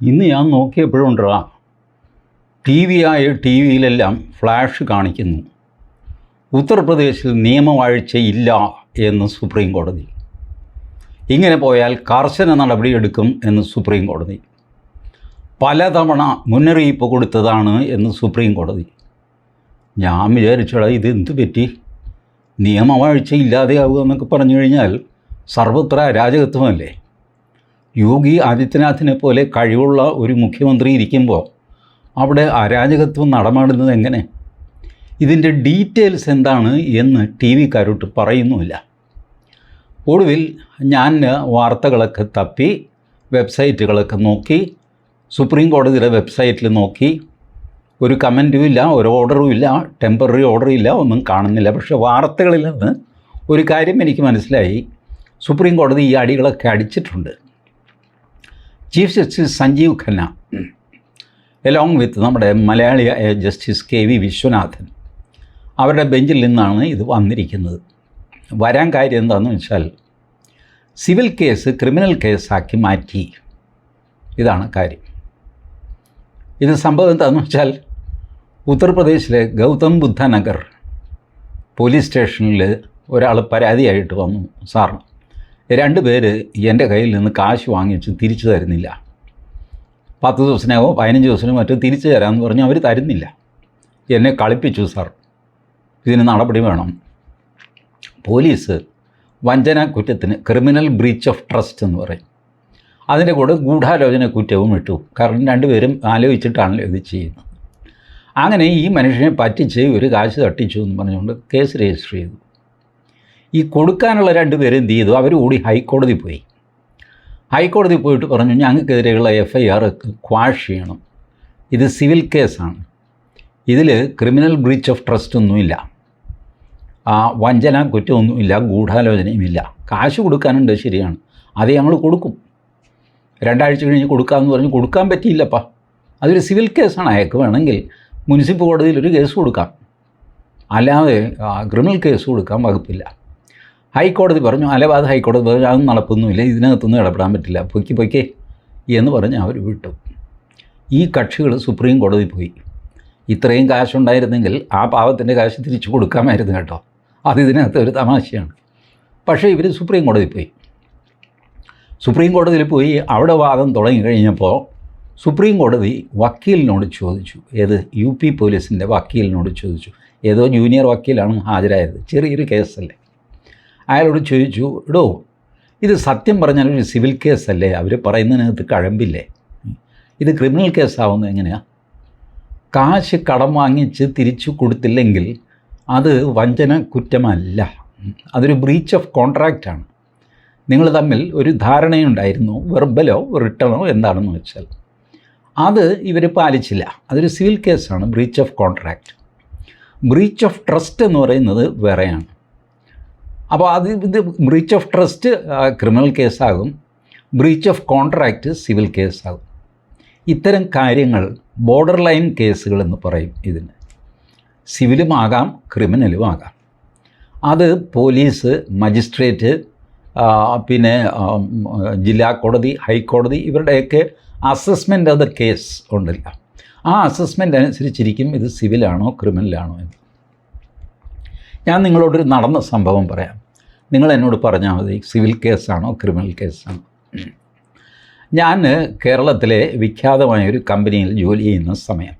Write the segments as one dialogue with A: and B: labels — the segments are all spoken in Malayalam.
A: ഇന്ന് ഞാൻ നോക്കിയപ്പോഴുണ്ടാ ടി വിയിലെല്ലാം ഫ്ലാഷ് കാണിക്കുന്നു. ഉത്തർപ്രദേശിൽ നിയമവാഴ്ചയില്ല എന്ന് സുപ്രീം കോടതി. ഇങ്ങനെ പോയാൽ കർശന നടപടിയെടുക്കും എന്ന് സുപ്രീം കോടതി. പലതവണ മുന്നറിയിപ്പ് കൊടുത്തതാണ് എന്ന് സുപ്രീം കോടതി. ഞാൻ വിചാരിച്ചടാ ഇതെന്ത് പറ്റി, നിയമവാഴ്ച ഇല്ലാതെയാവുക എന്നൊക്കെ പറഞ്ഞു കഴിഞ്ഞാൽ സർവത്ര അരാജകത്വമല്ലേ. യോഗി ആദിത്യനാഥിനെ പോലെ കഴിവുള്ള ഒരു മുഖ്യമന്ത്രി ഇരിക്കുമ്പോൾ അവിടെ അരാജകത്വം നടമാടുന്നത് എങ്ങനെ? ഇതിൻ്റെ ഡീറ്റെയിൽസ് എന്താണ് എന്ന് ടി വിക്കാരോട്ട് പറയുന്നുമില്ല. ഒടുവിൽ ഞാൻ വാർത്തകളൊക്കെ തപ്പി വെബ്സൈറ്റുകളൊക്കെ നോക്കി, സുപ്രീം കോടതിയുടെ വെബ്സൈറ്റിൽ നോക്കി. ഒരു കമൻറ്റും ഇല്ല, ഒരു ഓർഡറും ഇല്ല, ടെമ്പററി ഓർഡറും ഇല്ല, ഒന്നും കാണുന്നില്ല. പക്ഷേ വാർത്തകളിൽ നിന്ന് ഒരു കാര്യം എനിക്ക് മനസ്സിലായി, സുപ്രീം കോടതി ഈ അടികളൊക്കെ അടിച്ചിട്ടുണ്ട്. Chief justice Sanjiv Khanna along with നമ്മുടെ മലയാളിയായ ജസ്റ്റിസ് KV വിശ്വനാഥൻ അവരുടെ ബെഞ്ചിൽ നിന്നാണ് ഇത് വന്നിരിക്കുന്നത്. വരാൻ കാര്യം എന്താണെന്ന് വെച്ചാൽ സിവിൽ കേസ് ക്രിമിനൽ കേസാക്കി മാറ്റി. ഇതാണ് കാര്യം. ഇത് സംഭവം എന്താണെന്ന് വെച്ചാൽ ഉത്തർപ്രദേശിലെ ഗൗതം ബുദ്ധ നഗർ പോലീസ് സ്റ്റേഷനിൽ ഒരാൾ പരാതിയായിട്ട് വന്നു. സാർ, 2 പേര് എൻ്റെ കയ്യിൽ നിന്ന് കാശ് വാങ്ങിച്ച് തിരിച്ചു തരുന്നില്ല. 10 ദിവസത്തിനോ 15 ദിവസത്തിനോ മറ്റോ തിരിച്ചു തരാമെന്ന് പറഞ്ഞു. അവർ തരുന്നില്ല. എന്നെ കളിപ്പിച്ചു സാർ, ഇതിന് നടപടി വേണം. പോലീസ് വഞ്ചന കുറ്റത്തിന് ക്രിമിനൽ ബ്രീച്ച് ഓഫ് ട്രസ്റ്റ് എന്ന് പറയും, അതിൻ്റെ കൂടെ ഗൂഢാലോചന കുറ്റവും ഇട്ടു. കാരണം 2 പേരും ആലോചിച്ചിട്ടാണല്ലോ ഇത് ചെയ്യുന്നത്. അങ്ങനെ ഈ മനുഷ്യനെ പറ്റിച്ച് ഒരു കാശ് തട്ടിച്ചു എന്ന് പറഞ്ഞുകൊണ്ട് കേസ് രജിസ്റ്റർ ചെയ്തു. ഈ കൊടുക്കാനുള്ള 2 പേരും എന്ത് ചെയ്തു, അവർ കൂടി ഹൈക്കോടതി പോയി. ഹൈക്കോടതി പോയിട്ട് പറഞ്ഞു, ഞങ്ങൾക്കെതിരെയുള്ള FIR ക്വാഷ് ചെയ്യണം. ഇത് സിവിൽ കേസാണ്, ഇതിൽ ക്രിമിനൽ ബ്രീച്ച് ഓഫ് ട്രസ്റ്റ് ഒന്നുമില്ല, വഞ്ചന കുറ്റമൊന്നുമില്ല, ഗൂഢാലോചനയുമില്ല. കാശ് കൊടുക്കാനുണ്ട്, ശരിയാണ്, അത് ഞങ്ങൾ കൊടുക്കും, 2 ആഴ്ച കഴിഞ്ഞ് കൊടുക്കാമെന്ന് പറഞ്ഞ് കൊടുക്കാൻ പറ്റിയില്ലപ്പാ. അതൊരു സിവിൽ കേസാണ്. അയാൾക്ക് വേണമെങ്കിൽ മുനിസിപ്പൽ കോടതിയിലൊരു കേസ് കൊടുക്കാം, അല്ലാതെ ക്രിമിനൽ കേസ് കൊടുക്കാൻ വകുപ്പില്ല. ഹൈക്കോടതി പറഞ്ഞു, അലഹാബാദ് ഹൈക്കോടതി പറഞ്ഞു അതൊന്നും നടപ്പൊന്നുമില്ല, ഇതിനകത്തൊന്നും ഇടപെടാൻ പറ്റില്ല, പൊയ്ക്കേ എന്ന് പറഞ്ഞ് അവർ വിട്ടു. ഈ കക്ഷികൾ സുപ്രീം കോടതി പോയി. ഇത്രയും കാശുണ്ടായിരുന്നെങ്കിൽ ആ പാവത്തിൻ്റെ കാശ് തിരിച്ചു കൊടുക്കാമായിരുന്നു കേട്ടോ. അത് ഇതിനകത്ത് ഒരു തമാശയാണ്. പക്ഷേ ഇവർ സുപ്രീം കോടതി പോയി. സുപ്രീം കോടതിയിൽ പോയി അവിടെ വാദം തുടങ്ങി കഴിഞ്ഞപ്പോൾ സുപ്രീം കോടതി വക്കീലിനോട് ചോദിച്ചു, ഏത് UP പോലീസിൻ്റെ വക്കീലിനോട് ചോദിച്ചു. ഏതോ ജൂനിയർ വക്കീലാണ് ഹാജരായത്, ചെറിയൊരു കേസല്ലേ. അയാളോട് ചോദിച്ചു, എടോ ഇത് സത്യം പറഞ്ഞാൽ ഒരു സിവിൽ കേസല്ലേ, അവർ പറയുന്നതിനകത്ത് കഴമ്പില്ലേ, ഇത് ക്രിമിനൽ കേസാവുന്നത് എങ്ങനെയാണ്? കാശ് കടം വാങ്ങിച്ച് തിരിച്ചു കൊടുത്തില്ലെങ്കിൽ അത് വഞ്ചന കുറ്റമല്ല, അതൊരു ബ്രീച്ച് ഓഫ് കോൺട്രാക്റ്റാണ്. നിങ്ങൾ തമ്മിൽ ഒരു ധാരണയുണ്ടായിരുന്നു, വെർബലോ റിട്ടണോ എന്താണെന്ന് വെച്ചാൽ, അത് ഇവർ പാലിച്ചില്ല, അതൊരു സിവിൽ കേസാണ്, breach of contract. Breach of trust എന്ന് പറയുന്നത് വേറെയാണ്. അപ്പോൾ ഇത് ബ്രീച്ച് ഓഫ് ട്രസ്റ്റ് ക്രിമിനൽ കേസാകും, ബ്രീച്ച് ഓഫ് കോൺട്രാക്റ്റ് സിവിൽ കേസാകും. ഇത്തരം കാര്യങ്ങൾ ബോർഡർ ലൈൻ കേസുകൾ എന്ന് പറയും ഇതിന്. സിവിലുമാകാം ക്രിമിനലുമാകാം. അത് പോലീസ്, മജിസ്ട്രേറ്റ്, പിന്നെ ജില്ലാ കോടതി, ഹൈക്കോടതി, ഇവരുടെയൊക്കെ അസസ്മെൻ്റ് ഓഫ് ദ കേസ് ഉണ്ടല്ലോ, ആ അസസ്മെൻ്റ് അനുസരിച്ചിരിക്കും ഇത് സിവിലാണോ ക്രിമിനലാണോ എന്ന്. ഞാൻ നിങ്ങളോടൊരു നടന്ന സംഭവം പറയാം, നിങ്ങൾ എന്നോട് പറഞ്ഞാൽ മതി സിവിൽ കേസാണോ ക്രിമിനൽ കേസാണോ. ഞാൻ കേരളത്തിലെ വിഖ്യാതമായൊരു കമ്പനിയിൽ ജോലി ചെയ്യുന്ന സമയം,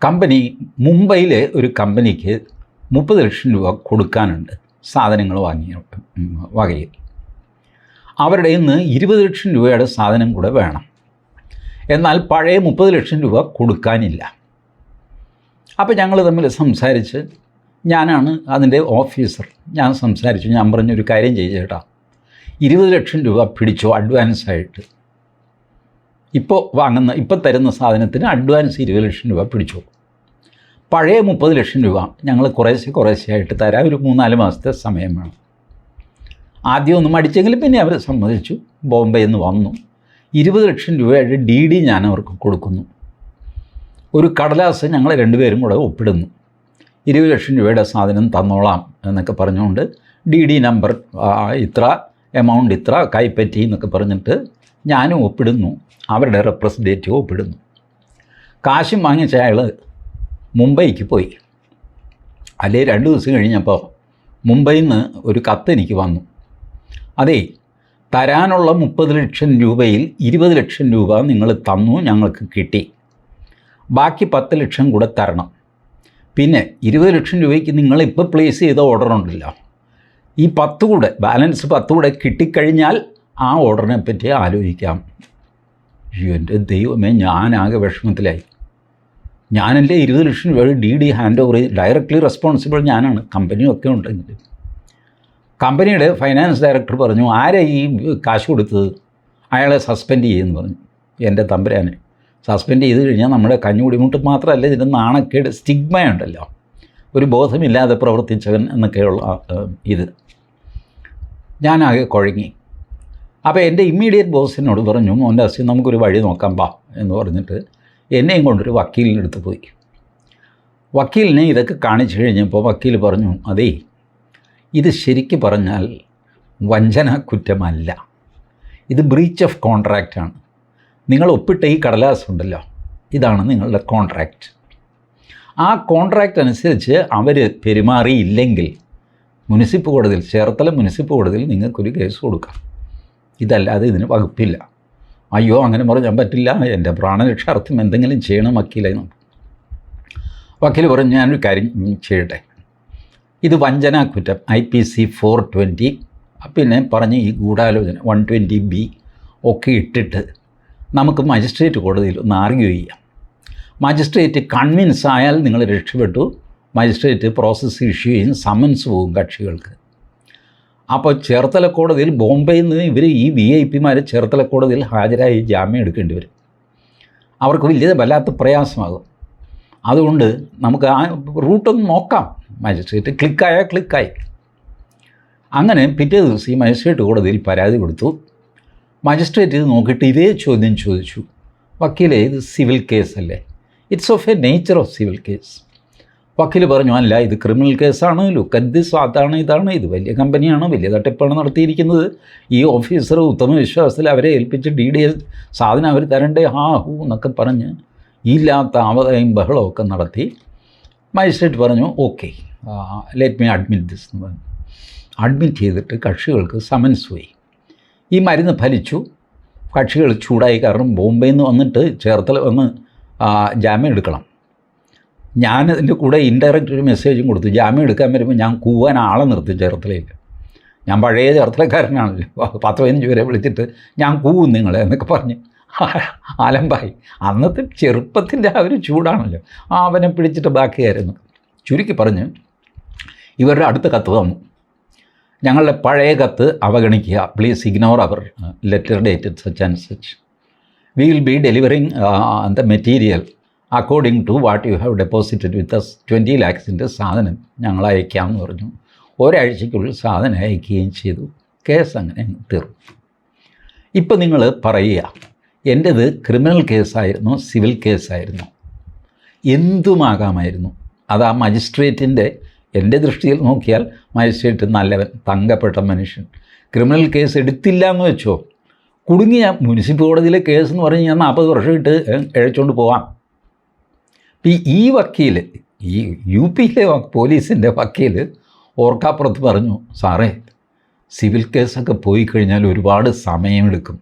A: കമ്പനി മുംബൈയിലെ ഒരു കമ്പനിക്ക് 30 ലക്ഷം രൂപ കൊടുക്കാനുണ്ട് സാധനങ്ങൾ വാങ്ങിയ വകയിൽ. അവരുടെ ഇന്ന് 20 ലക്ഷം രൂപയുടെ സാധനം കൂടെ വേണം. എന്നാൽ പഴയ 30 ലക്ഷം രൂപ കൊടുക്കാനില്ല. അപ്പോൾ ഞങ്ങൾ തമ്മിൽ സംസാരിച്ച്, ഞാനാണ് അതിൻ്റെ ഓഫീസർ, ഞാൻ സംസാരിച്ചു. ഞാൻ പറഞ്ഞൊരു കാര്യം ചേട്ടാ, 20 ലക്ഷം രൂപ പിടിച്ചോ അഡ്വാൻസായിട്ട്, ഇപ്പോൾ തരുന്ന സാധനത്തിന് അഡ്വാൻസ് 20 ലക്ഷം രൂപ പിടിച്ചോ, പഴയ 30 ലക്ഷം രൂപ ഞങ്ങൾ കുറേശ്ശെയായിട്ട് തരാം, ഒരു 3-4 മാസത്തെ സമയം വേണം. ആദ്യം ഒന്നും അടിച്ചെങ്കിലും പിന്നെ അവർ സമ്മതിച്ചു. ബോംബെയിൽ നിന്ന് വന്നു, 20 ലക്ഷം രൂപയുടെ DD ഞാൻ അവർക്ക് കൊടുക്കുന്നു. ഒരു കടലാസ് ഞങ്ങൾ 2 പേരും കൂടെ ഒപ്പിടുന്നു, 20 ലക്ഷം രൂപയുടെ സാധനം തന്നോളാം എന്നൊക്കെ പറഞ്ഞുകൊണ്ട് DD നമ്പർ ഇത്ര, എമൗണ്ട് ഇത്ര, കൈപ്പറ്റി എന്നൊക്കെ പറഞ്ഞിട്ട് ഞാനും ഒപ്പിടുന്നു, അവരുടെ റെപ്രസെൻറ്റേറ്റീവ് ഒപ്പിടുന്നു. കാശും വാങ്ങിച്ച അയാൾ മുംബൈക്ക് പോയി. അല്ലേ 2 ദിവസം കഴിഞ്ഞപ്പോൾ മുംബൈയിൽ നിന്ന് ഒരു കത്ത് എനിക്ക് വന്നു. അതേ, തരാനുള്ള 30 ലക്ഷം രൂപയിൽ 20 ലക്ഷം രൂപ നിങ്ങൾ തന്നു, ഞങ്ങൾക്ക് കിട്ടി, ബാക്കി 10 ലക്ഷം കൂടെ തരണം. പിന്നെ 20 ലക്ഷം രൂപയ്ക്ക് നിങ്ങളിപ്പോൾ പ്ലേസ് ചെയ്ത ഓർഡർ ഉണ്ടല്ലോ, ഈ 10 കൂടെ, ബാലൻസ് 10 കൂടെ കിട്ടിക്കഴിഞ്ഞാൽ ആ ഓർഡറിനെ പറ്റി ആലോചിക്കാം. എൻ്റെ ദൈവമേ, ഞാനാകെ വിഷമത്തിലായി. ഞാനല്ലേ 20 ലക്ഷം രൂപ DD ഹാൻഡ് ഓവർ ചെയ്ത് ഡയറക്റ്റ്ലി റെസ്പോൺസിബിൾ ഞാനാണ്, കമ്പനിയൊക്കെ ഉണ്ടെങ്കിൽ. കമ്പനിയുടെ ഫൈനാൻസ് ഡയറക്ടർ പറഞ്ഞു, ആരാ ഈ കാശ് കൊടുത്തത്? അയാളെ സസ്പെൻഡ് ചെയ്യുമെന്ന് പറഞ്ഞു. എൻ്റെ തമ്പുരാനെ, സസ്പെൻഡ് ചെയ്ത് കഴിഞ്ഞാൽ നമ്മുടെ കഞ്ഞുകുടിമുട്ട് മാത്രമല്ല, ഇതിൻ്റെ നാണക്കേട്, സ്റ്റിഗ്മയുണ്ടല്ലോ, ഒരു ബോധമില്ലാതെ പ്രവർത്തിച്ചവൻ എന്നൊക്കെയുള്ള ഇത്. ഞാനാകെ കുഴങ്ങി. അപ്പോൾ എൻ്റെ ഇമ്മീഡിയറ്റ് ബോസിനോട് പറഞ്ഞു, മോൻ്റെ അസി നമുക്കൊരു വഴി നോക്കാം പാ എന്ന് പറഞ്ഞിട്ട് എന്നെയും കൊണ്ടൊരു വക്കീലിനടുത്ത് പോയി. വക്കീലിനെ ഇതൊക്കെ കാണിച്ചു കഴിഞ്ഞപ്പോൾ വക്കീൽ പറഞ്ഞു, അതേ, ഇത് ശരിക്ക് പറഞ്ഞാൽ വഞ്ചന കുറ്റമല്ല, ഇത് ബ്രീച്ച് ഓഫ് കോൺട്രാക്റ്റാണ്. നിങ്ങൾ ഒപ്പിട്ട ഈ കടലാസ് ഉണ്ടല്ലോ, ഇതാണ് നിങ്ങളുടെ കോൺട്രാക്റ്റ്. ആ കോൺട്രാക്റ്റ് അനുസരിച്ച് അവർ പെരുമാറിയില്ലെങ്കിൽ മുനിസിപ്പൽ കോടതിയിൽ, ചേർത്തല മുനിസിപ്പൽ കോടതിയിൽ നിങ്ങൾക്കൊരു കേസ് കൊടുക്കാം. ഇതല്ലാതെ ഇതിന് വകുപ്പില്ല. അയ്യോ, അങ്ങനെ പറയാൻ പറ്റില്ല, എൻ്റെ പ്രാണരക്ഷാർത്ഥം എന്തെങ്കിലും ചെയ്യണം വക്കീലെ. വക്കീൽ പറഞ്ഞു, ഞാനൊരു കാര്യം ചെയ്യട്ടെ, ഇത് വഞ്ചനാ കുറ്റം IPC 420, പിന്നെ പറഞ്ഞ് ഈ ഗൂഢാലോചന 120B ഒക്കെ ഇട്ടിട്ട് നമുക്ക് മജിസ്ട്രേറ്റ് കോടതിയിൽ ഒന്ന് ആർഗ്യൂ ചെയ്യാം. മജിസ്ട്രേറ്റ് കൺവിൻസ് ആയാൽ നിങ്ങൾ രക്ഷപ്പെട്ടു, മജിസ്ട്രേറ്റ് പ്രോസസ്സ് ഇഷ്യൂ ചെയ്യും, സമൻസ് പോകും കക്ഷികൾക്ക്. അപ്പോൾ ചേർത്തല കോടതിയിൽ, ബോംബെയിൽ നിന്ന് ഇവർ ഈ VIP ചേർത്തല കോടതിയിൽ ഹാജരായി ജാമ്യം എടുക്കേണ്ടി വരും. അവർക്ക് വലിയ വല്ലാത്ത പ്രയാസമാകും. അതുകൊണ്ട് നമുക്ക് ആ റൂട്ടൊന്ന് നോക്കാം. മജിസ്ട്രേറ്റ് ക്ലിക്കായാൽ ക്ലിക്കായി. അങ്ങനെ പിറ്റേ ദിവസം ഈ മജിസ്ട്രേറ്റ് കോടതിയിൽ പരാതി കൊടുത്തു. മജിസ്ട്രേറ്റ് ഇത് നോക്കിയിട്ട് ഇതേ ചോദ്യം ചോദിച്ചു, വക്കീലെ, ഇത് സിവിൽ കേസല്ലേ? It's of a nature of civil case. വക്കീൽ പറഞ്ഞു, അല്ല, ഇത് ക്രിമിനൽ കേസാണ്, ലുക്ക് അറ്റ് ദിസ്, അതാണ് ഇതാണ്, ഇത് വലിയ കമ്പനിയാണ്, വലിയ തട്ടിപ്പാണ് നടത്തിയിരിക്കുന്നത്. ഈ ഓഫീസർ ഉത്തമ വിശ്വാസത്തിൽ അവരെ ഏൽപ്പിച്ച് DD സാധനം അവർ തരണ്ടേ, ഹൂ എന്നൊക്കെ പറഞ്ഞ് ഇല്ലാത്ത ആവതായും ബഹളമൊക്കെ നടത്തി. മജിസ്ട്രേറ്റ് പറഞ്ഞു, okay, let me admit this എന്ന് പറഞ്ഞു. അഡ്മിറ്റ് ചെയ്തിട്ട് കക്ഷികൾക്ക് സമൻസ് പോയി. ഈ മരുന്ന് ഫലിച്ചു. കക്ഷികൾ ചൂടായി, കാരണം ബോംബെയിൽ നിന്ന് വന്നിട്ട് ചേർത്തല വന്ന് ജാമ്യം എടുക്കണം. ഞാനതിൻ്റെ കൂടെ ഇൻഡയറക്റ്റ് ഒരു മെസ്സേജും കൊടുത്തു. ജാമ്യം എടുക്കാൻ വരുമ്പോൾ ഞാൻ കൂവാൻ ആളെ നിർത്തി ചേർത്തലയിൽ. ഞാൻ പഴയ ചേർത്തലക്കാരനാണല്ലോ, 10-15 പേരെ വിളിച്ചിട്ട് ഞാൻ കൂവും നിങ്ങളെ എന്നൊക്കെ പറഞ്ഞ് അലമ്പായി. അന്നത്തെ ചെറുപ്പത്തിൻ്റെ ആ ഒരു ചൂടാണല്ലോ, അവനെ പിടിച്ചിട്ട് ബാക്കിയായിരുന്നു. ചുരുക്കി പറഞ്ഞ് ഇവരുടെ അടുത്ത കത്ത് വന്നു, ഞങ്ങളുടെ പഴയ കത്ത് അവഗണിക്കുക, please ignore our letter dated such and such. We will be delivering the material according to what you have deposited with us. 20 lakhs സാധനം ഞങ്ങൾ അയക്കാമെന്ന് പറഞ്ഞു. ഒരാഴ്ചയ്ക്കുള്ളിൽ സാധനം അയക്കുകയും ചെയ്തു. കേസ് അങ്ങനെ തീർന്നു. ഇപ്പം നിങ്ങൾ പറയുക, എൻ്റേത് ക്രിമിനൽ കേസായിരുന്നു, സിവിൽ കേസായിരുന്നു, എന്തുമാകാമായിരുന്നു. അത് ആ മജിസ്ട്രേറ്റിൻ്റെ, എൻ്റെ ദൃഷ്ടിയിൽ നോക്കിയാൽ മജിസ്ട്രേറ്റ് നല്ലവൻ, തങ്കപ്പെട്ട മനുഷ്യൻ. ക്രിമിനൽ കേസ് എടുത്തില്ല എന്ന് വെച്ചോ, കുടുങ്ങിയ മുനിസിപ്പൽ കോടതിയിലെ കേസ് എന്ന് പറഞ്ഞ് ഞാൻ 40 വർഷം ഇട്ട് ഇഴച്ചുകൊണ്ട് പോവാം. ഈ വക്കീൽ, ഈ UP പോലീസിൻ്റെ വക്കീൽ ഓർക്കാപ്പുറത്ത് പറഞ്ഞു, സാറേ, സിവിൽ കേസൊക്കെ പോയി കഴിഞ്ഞാൽ ഒരുപാട് സമയമെടുക്കും,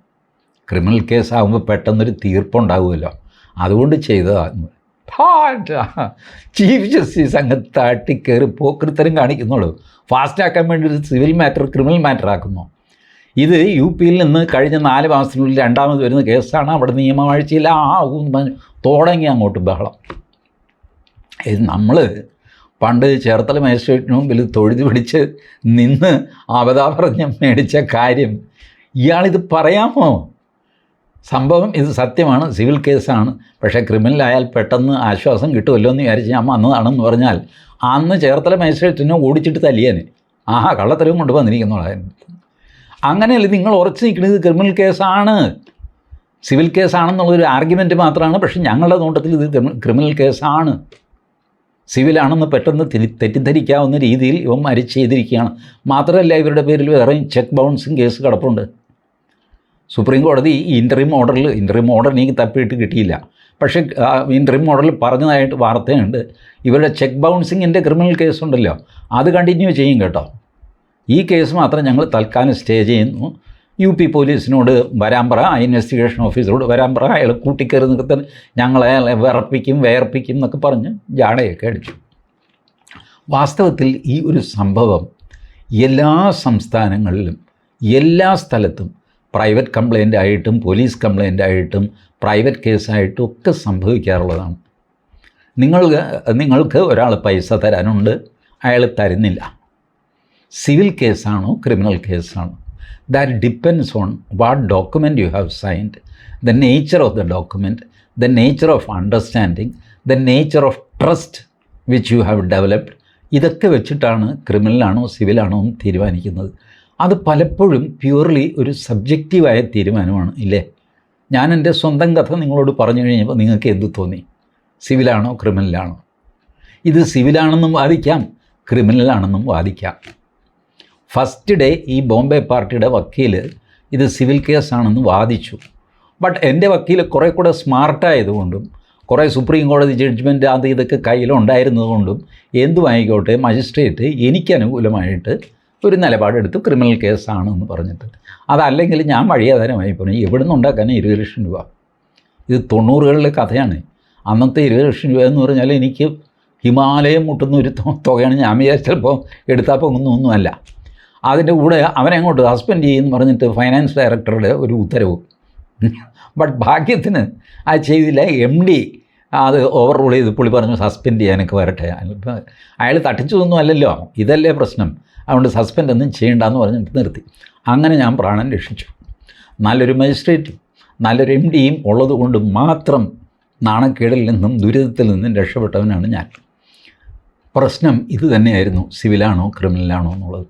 A: ക്രിമിനൽ കേസാകുമ്പോൾ പെട്ടെന്നൊരു തീർപ്പുണ്ടാകുമല്ലോ, അതുകൊണ്ട് ചെയ്തതാണ്. ചീഫ് ജസ്റ്റിസ് അങ്ങ് തട്ടിക്കയറി പോക്കൃത്തരം കാണിക്കുന്നുള്ളൂ. ഫാസ്റ്റാക്കാൻ വേണ്ടി ഒരു സിവിൽ മാറ്റർ ക്രിമിനൽ മാറ്റർ ആക്കുന്നു. ഇത് UPയിൽ നിന്ന് കഴിഞ്ഞ 4 മാസത്തിനുള്ളിൽ 2ാമത് വരുന്ന കേസാണ്. അവിടെ നിയമവാഴ്ചയില്ല, തുടങ്ങി അങ്ങോട്ട് ബഹളം. ഇത് നമ്മൾ പണ്ട് ചേർത്തല മജിസ്ട്രേറ്റിന് മുമ്പിൽ തൊഴുതി പിടിച്ച് നിന്ന് അവതാ പറഞ്ഞ് മേടിച്ച കാര്യം ഇയാളിത് പറയാമോ? സംഭവം ഇത് സത്യമാണ്, സിവിൽ കേസാണ്. പക്ഷേ ക്രിമിനലായാൽ പെട്ടെന്ന് ആശ്വാസം കിട്ടുമല്ലോ എന്ന് വിചാരിച്ച് ഞാൻ വന്നതാണെന്ന് പറഞ്ഞാൽ അന്ന് ചേർത്തല മജിസ്ട്രേറ്റിനെ ഓടിച്ചിട്ട് തല്ലിയേനെ. കള്ളത്തരവും കൊണ്ട് വന്നിരിക്കുന്നതാണ്. അങ്ങനെയല്ല, നിങ്ങൾ ഉറച്ചു നിൽക്കുന്നത് ക്രിമിനൽ കേസാണ്, സിവിൽ കേസാണെന്നുള്ളൊരു ആർഗ്യുമെൻറ്റ് മാത്രമാണ്. പക്ഷേ ഞങ്ങളുടെ നോട്ടത്തിൽ ഇത് ക്രിമിനൽ കേസാണ്. സിവിലാണെന്ന് പെട്ടെന്ന് തെറ്റിദ്ധരിക്കാവുന്ന രീതിയിൽ ഇവൻ അരിച്ച് ചെയ്തിരിക്കുകയാണ്. മാത്രമല്ല, ഇവരുടെ പേരിൽ വേറെയും ചെക്ക് ബൗൺസിങ് കേസ് കിടപ്പുണ്ട്. സുപ്രീം കോടതി ഈ ഇൻ്ററിം ഓർഡർ എനിക്ക് തപ്പിയിട്ട് കിട്ടിയില്ല. പക്ഷേ ഇൻ്ററിം ഓർഡറിൽ പറഞ്ഞതായിട്ട് വാർത്തയുണ്ട്, ഇവരുടെ ചെക്ക് ബൗൺസിങ്ങിൻ്റെ ക്രിമിനൽ കേസുണ്ടല്ലോ അത് കണ്ടിന്യൂ ചെയ്യും കേട്ടോ. ഈ കേസ് മാത്രം ഞങ്ങൾ തൽക്കാലം സ്റ്റേ ചെയ്യുന്നു. UP പോലീസിനോട് വരാൻ പറ, ഇൻവെസ്റ്റിഗേഷൻ ഓഫീസറോട് വരാൻ പറ, അയാൾ കൂട്ടിക്കയറി നിർത്താൻ ഞങ്ങളെ വേർപ്പിക്കും എന്നൊക്കെ പറഞ്ഞ് ജാടയൊക്കെ അടിച്ചു. വാസ്തവത്തിൽ ഈ ഒരു സംഭവം എല്ലാ സംസ്ഥാനങ്ങളിലും എല്ലാ സ്ഥലത്തും പ്രൈവറ്റ് കംപ്ലയിൻ്റ് ആയിട്ടും പോലീസ് കംപ്ലയിൻ്റ് ആയിട്ടും പ്രൈവറ്റ് കേസായിട്ടും ഒക്കെ സംഭവിക്കാറുള്ളതാണ്. നിങ്ങൾക്ക് ഒരാൾ പൈസ തരാനുണ്ട്, അയാൾ തരുന്നില്ല. സിവിൽ കേസാണോ ക്രിമിനൽ കേസാണോ, that depends on what document you have signed, the nature of the document, the nature of understanding, the nature of trust which you have developed. ഇതൊക്കെ വെച്ചിട്ടാണ് ക്രിമിനലാണോ സിവിലാണോ എന്ന് തീരുമാനിക്കുന്നത്. അത് പലപ്പോഴും പ്യൂർലി ഒരു സബ്ജക്റ്റീവായ തീരുമാനമാണ്, ഇല്ലേ? ഞാൻ എൻ്റെ സ്വന്തം കഥ നിങ്ങളോട് പറഞ്ഞു കഴിഞ്ഞപ്പോൾ നിങ്ങൾക്ക് എന്ത് തോന്നി? സിവിലാണോ ക്രിമിനലാണോ? ഇത് സിവിലാണെന്നും വാദിക്കാം, ക്രിമിനലാണെന്നും വാദിക്കാം. ഫസ്റ്റ് ഡേ ഈ ബോംബെ പാർട്ടിയുടെ വക്കീൽ ഇത് സിവിൽ കേസാണെന്ന് വാദിച്ചു. ബട്ട് എൻ്റെ വക്കീൽ കുറേ കൂടെ സ്മാർട്ടായതുകൊണ്ടും കുറേ സുപ്രീം കോടതി ജഡ്ജ്മെൻറ്റ് അത് ഇതൊക്കെ കയ്യിലുണ്ടായിരുന്നതുകൊണ്ടും എന്തുമായിക്കോട്ടെ മജിസ്ട്രേറ്റ് എനിക്ക് അനുകൂലമായിട്ട് ഒരു നിലപാടെടുത്ത് ക്രിമിനൽ കേസാണെന്ന് പറഞ്ഞിട്ട്. അതല്ലെങ്കിൽ ഞാൻ വഴിയാധാരമായി പറഞ്ഞു. എവിടെ നിന്ന് ഉണ്ടാക്കാൻ 20 ലക്ഷം രൂപ? ഇത് 90കളിലെ കഥയാണ്. അന്നത്തെ 20 ലക്ഷം രൂപ എന്ന് പറഞ്ഞാൽ എനിക്ക് ഹിമാലയം മുട്ടുന്ന ഒരു തുകയാണ്. ഞാൻ വിചാരിച്ച ചിലപ്പോൾ എടുത്താൽ പോകുന്നൊന്നുമല്ല. അതിൻ്റെ കൂടെ അവനെ അങ്ങോട്ട് സസ്പെൻഡ് ചെയ്യുമെന്ന് പറഞ്ഞിട്ട് ഫൈനാൻസ് ഡയറക്ടറുടെ ഒരു ഉത്തരവ്. ബട്ട് ഭാഗ്യത്തിന് അത് ചെയ്തില്ല. MD അത് ഓവർ റൂൾ ചെയ്ത് പുള്ളി പറഞ്ഞു സസ്പെൻഡ് ചെയ്യാനൊക്കെ വരട്ടെ. അയാൾ തട്ടിച്ചതൊന്നും അല്ലല്ലോ, ഇതല്ലേ പ്രശ്നം. അതുകൊണ്ട് സസ്പെൻഡ് ഒന്നും ചെയ്യണ്ടെന്ന് പറഞ്ഞിട്ട് നിർത്തി. അങ്ങനെ ഞാൻ പ്രാണൻ രക്ഷിച്ചു. നല്ലൊരു മജിസ്ട്രേറ്റും നല്ലൊരു MDയും ഉള്ളത് കൊണ്ട് മാത്രം നാണക്കേടിൽ നിന്നും ദുരിതത്തിൽ നിന്നും രക്ഷപ്പെട്ടവനാണ് ഞാൻ. പ്രശ്നം ഇത് തന്നെയായിരുന്നു, സിവിലാണോ ക്രിമിനലാണോ എന്നുള്ളത്.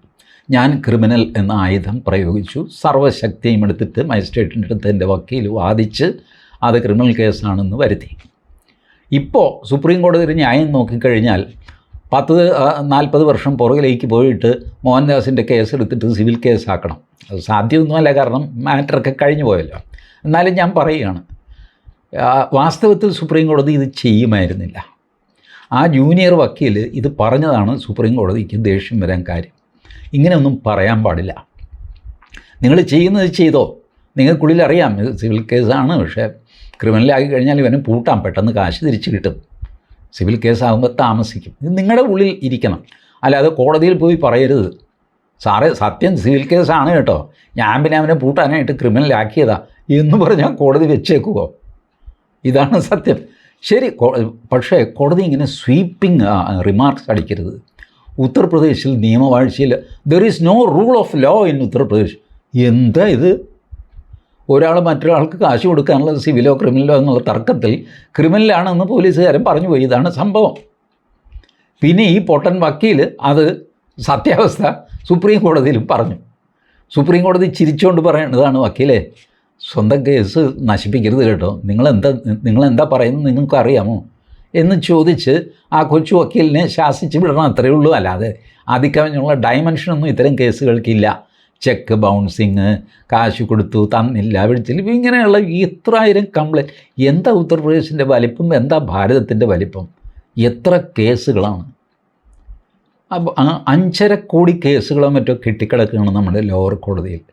A: ഞാൻ ക്രിമിനൽ എന്ന ആയുധം പ്രയോഗിച്ചു. സർവ്വശക്തിയും എടുത്തിട്ട് മജിസ്ട്രേറ്റിൻ്റെ അടുത്ത് എൻ്റെ വക്കീൽ വാദിച്ച് അത് ക്രിമിനൽ കേസാണെന്ന് വരുത്തി. ഇപ്പോൾ സുപ്രീം കോടതി ന്യായം നോക്കിക്കഴിഞ്ഞാൽ 40 വർഷം പുറകിലേക്ക് പോയിട്ട് മോഹൻദാസിൻ്റെ കേസ് എടുത്തിട്ട് സിവിൽ കേസാക്കണം. അത് സാധ്യമൊന്നുമല്ല, കാരണം മാറ്ററൊക്കെ കഴിഞ്ഞു പോയല്ലോ. എന്നാലും ഞാൻ പറയുകയാണ്, വാസ്തവത്തിൽ സുപ്രീം കോടതി ഇത് ചെയ്യുമായിരുന്നില്ല. ആ ജൂനിയർ വക്കീൽ ഇത് പറഞ്ഞതാണ് സുപ്രീം കോടതിക്ക് ദേഷ്യം വരാൻ കാര്യം. ഇങ്ങനെയൊന്നും പറയാൻ പാടില്ല. നിങ്ങൾ ചെയ്യുന്നത് ചെയ്തോ, നിങ്ങൾക്കുള്ളിൽ അറിയാം ഇത് സിവിൽ കേസാണ്, പക്ഷേ ക്രിമിനലാക്കി കഴിഞ്ഞാൽ ഇവനെ പൂട്ടാൻ പെട്ടെന്ന് കാശ് തിരിച്ച് കിട്ടും. സിവിൽ കേസാകുമ്പോൾ താമസിക്കും. ഇത് നിങ്ങളുടെ ഉള്ളിൽ ഇരിക്കണം. അല്ലാതെ കോടതിയിൽ പോയി പറയരുത്, സാറേ സത്യം സിവിൽ കേസാണ് കേട്ടോ, ഞാൻ പിന്നെ അവനെ പൂട്ടാനായിട്ട് ക്രിമിനലാക്കിയതാ എന്ന് പറഞ്ഞാൽ കോടതി വെച്ചേക്കുമോ? ഇതാണ് സത്യം. ശരി, പക്ഷേ കോടതി ഇങ്ങനെ സ്വീപ്പിംഗ് റിമാർക്സ് അടിക്കരുത്. ഉത്തർപ്രദേശിൽ നിയമവാഴ്ചയിൽ there is no rule of law in Uttar Pradesh. എന്താ ഇത്? ഒരാൾ മറ്റൊരാൾക്ക് കാശ് കൊടുക്കാനുള്ള സിവിലോ ക്രിമിനലോ എന്നുള്ള തർക്കത്തിൽ ക്രിമിനലാണെന്ന് പോലീസുകാരൻ പറഞ്ഞു പോയി. ഇതാണ് സംഭവം. പിന്നെ ഈ പൊട്ടൻ വക്കീൽ അത് സത്യാവസ്ഥ സുപ്രീം കോടതിയിലും പറഞ്ഞു. സുപ്രീം കോടതി ചിരിച്ചുകൊണ്ട് പറയേണ്ടതാണ്, വക്കീലെ സ്വന്തം കേസ് നശിപ്പിക്കരുത് കേട്ടോ, നിങ്ങളെന്താ പറയുന്നത് നിങ്ങൾക്ക് അറിയാമോ എന്ന് ചോദിച്ച് ആ കൊച്ചു വക്കീലിനെ ശാസിച്ച് വിടണം. അത്രയേ ഉള്ളൂ. അല്ലാതെ അതിക്കവിഞ്ഞുള്ള ഡയമെൻഷനൊന്നും ഇത്തരം കേസുകൾക്കില്ല. ചെക്ക് ബൗൺസിങ്, കാശ് കൊടുത്തു തന്നില്ല, വിളിച്ചില്ല, ഇങ്ങനെയുള്ള ഇത്രായിരം കംപ്ലൈൻറ്റ്. എന്താ ഉത്തർപ്രദേശിൻ്റെ വലിപ്പം, എന്താ ഭാരതത്തിൻ്റെ വലിപ്പം? എത്ര കേസുകളാണ്? അപ്പോൾ 5.5 കോടി കേസുകളോ മറ്റോ കെട്ടിക്കിടക്കുകയാണ് നമ്മുടെ ലോവർ കോടതിയിൽ.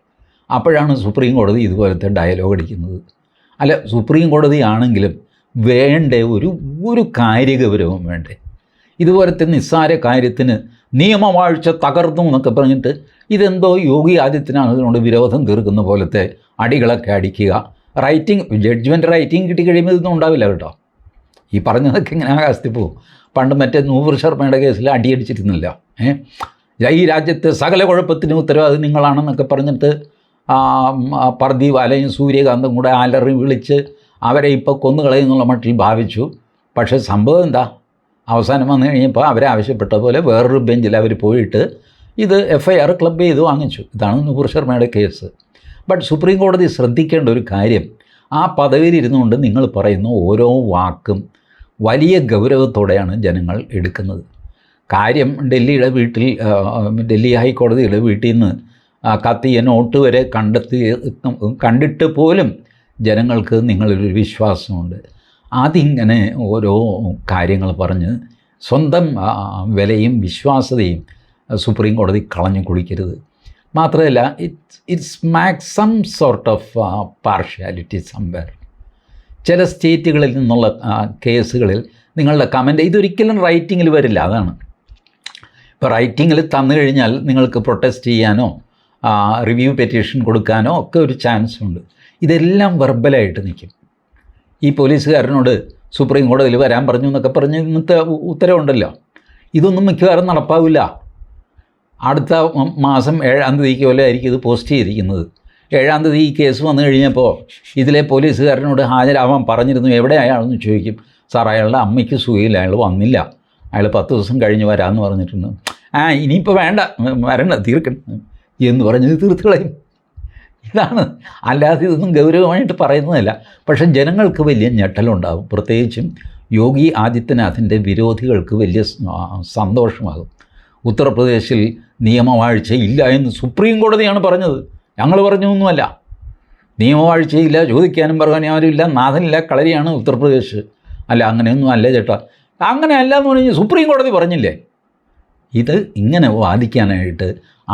A: അപ്പോഴാണ് സുപ്രീം കോടതി ഇതുപോലത്തെ ഡയലോഗ് അടിക്കുന്നത്. അല്ല, സുപ്രീം കോടതി ആണെങ്കിലും വേണ്ടേ ഒരു കാര്യഗൗരവം വേണ്ടേ? ഇതുപോലത്തെ നിസ്സാര കാര്യത്തിന് നിയമവാഴ്ച തകർന്നു എന്നൊക്കെ പറഞ്ഞിട്ട് ഇതെന്തോ യോഗി ആദിത്യനാഥിനോട് വിരോധം തീർക്കുന്ന പോലത്തെ അടികളൊക്കെ അടിക്കുക. ജഡ്ജ്മെൻറ്റ് റൈറ്റിംഗ് കിട്ടിക്കഴിയുമ്പോൾ ഇതൊന്നും ഉണ്ടാവില്ല കേട്ടോ. ഈ പറഞ്ഞതൊക്കെ ഇങ്ങനെ ആകാശത്തിൽ പോകും. പണ്ട് മറ്റേ നൂപുർ ശർമ്മയുടെ കേസിൽ അടിയടിച്ചിരുന്നില്ല. ഈ രാജ്യത്തെ സകല കുഴപ്പത്തിനും ഉത്തരവാദി നിങ്ങളാണെന്നൊക്കെ പറഞ്ഞിട്ട് പർദീപ് അലയും സൂര്യകാന്തും കൂടെ അലറി വിളിച്ച് അവരെ ഇപ്പോൾ കൊന്നുകളയെന്നുള്ള മട്ടിൽ ഭാവിച്ചു. പക്ഷേ സംഭവം എന്താ? അവസാനം വന്നു കഴിഞ്ഞപ്പോൾ അവരെ ആവശ്യപ്പെട്ട പോലെ വേറൊരു ബെഞ്ചിൽ അവർ പോയിട്ട് ഇത് FIR ക്ലബ് ചെയ്ത് വാങ്ങിച്ചു. ഇതാണ് നൂപുർ ശർമ്മയുടെ കേസ്. ബട്ട് സുപ്രീം കോടതി ശ്രദ്ധിക്കേണ്ട ഒരു കാര്യം, ആ പദവിയിൽ ഇരുന്നുകൊണ്ട് നിങ്ങൾ പറയുന്ന ഓരോ വാക്കും വലിയ ഗൗരവത്തോടെയാണ് ജനങ്ങൾ എടുക്കുന്നത്. കാര്യം ഡൽഹി ഹൈക്കോടതിയുടെ വീട്ടിൽ നിന്ന് കത്തിയ നോട്ട് വരെ കണ്ടിട്ട് പോലും ജനങ്ങൾക്ക് നിങ്ങളൊരു വിശ്വാസമുണ്ട്. അതിങ്ങനെ ഓരോ കാര്യങ്ങൾ പറഞ്ഞ് സ്വന്തം വിലയും വിശ്വാസ്യതയും സുപ്രീം കോടതി കളഞ്ഞു കുടിക്കരുത്. മാത്രമല്ല it's max some sort of partiality somewhere. ചില സ്റ്റേറ്റുകളിൽ നിന്നുള്ള കേസുകളിൽ നിങ്ങളുടെ കമൻറ്റ് ഇതൊരിക്കലും റൈറ്റിങ്ങിൽ വരില്ല. അതാണ് ഇപ്പോൾ റൈറ്റിങ്ങിൽ തന്നു കഴിഞ്ഞാൽ നിങ്ങൾക്ക് പ്രൊട്ടസ്റ്റ് ചെയ്യാനോ റിവ്യൂ പെറ്റീഷൻ കൊടുക്കാനോ ഒക്കെ ഒരു ചാൻസ് ഉണ്ട്. ഇതെല്ലാം വെർബലായിട്ട് നിൽക്കും. ഈ പോലീസുകാരനോട് സുപ്രീം കോടതിയിൽ വരാൻ പറഞ്ഞു എന്നൊക്കെ പറഞ്ഞ് ഇന്നത്തെ ഉത്തരവുണ്ടല്ലോ, ഇതൊന്നും മിക്കവാറും നടപ്പാവില്ല. അടുത്ത മാസം 7-ാം തീയതിക്ക് പോലെ ആയിരിക്കും ഇത് പോസ്റ്റ് ചെയ്തിരിക്കുന്നത്. 7-ാം തീയതി ഈ കേസ് വന്നു കഴിഞ്ഞപ്പോൾ ഇതിലെ പോലീസുകാരനോട് ഹാജരാവാൻ പറഞ്ഞിരുന്നു. എവിടെ അയാളെന്ന് ചോദിക്കും. സാർ അയാളുടെ അമ്മയ്ക്ക് സുഖമില്ല, അയാൾ വന്നില്ല, അയാൾ 10 ദിവസം കഴിഞ്ഞ് വരാമെന്ന് പറഞ്ഞിട്ടുണ്ട്. ഇനിയിപ്പോൾ വേണ്ട, വരണ്ട, തീർക്കണം എന്ന് പറഞ്ഞത് തീർത്ത് കളയും. ഇതാണ്, അല്ലാതെ ഇതൊന്നും ഗൗരവമായിട്ട് പറയുന്നതല്ല. പക്ഷേ ജനങ്ങൾക്ക് വലിയ ഞെട്ടലുണ്ടാകും. പ്രത്യേകിച്ചും യോഗി ആദിത്യനാഥിൻ്റെ വിരോധികൾക്ക് വലിയ സന്തോഷമാകും. ഉത്തർപ്രദേശിൽ നിയമവാഴ്ച ഇല്ല എന്ന് സുപ്രീം കോടതിയാണ് പറഞ്ഞത്, ഞങ്ങൾ പറഞ്ഞൊന്നുമല്ല. നിയമവാഴ്ചയില്ല, ചോദിക്കാനും പറയാനും ആരുമില്ല, നാഥനില്ല, കളരിയാണ് ഉത്തർപ്രദേശ്. അല്ല, അങ്ങനെയൊന്നും അല്ല ചേട്ടാ, അങ്ങനെ അല്ല എന്ന് പറഞ്ഞ് സുപ്രീം കോടതി പറഞ്ഞില്ലേ. ഇത് ഇങ്ങനെ വാദിക്കാനായിട്ട്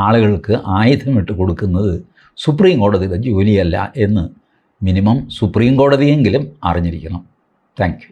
A: ആളുകൾക്ക് ആയുധമിട്ട് കൊടുക്കുന്നത് സുപ്രീം കോടതിയുടെ ജോലിയല്ല എന്ന് മിനിമം സുപ്രീം കോടതിയെങ്കിലും അറിഞ്ഞിരിക്കണം. Thank you.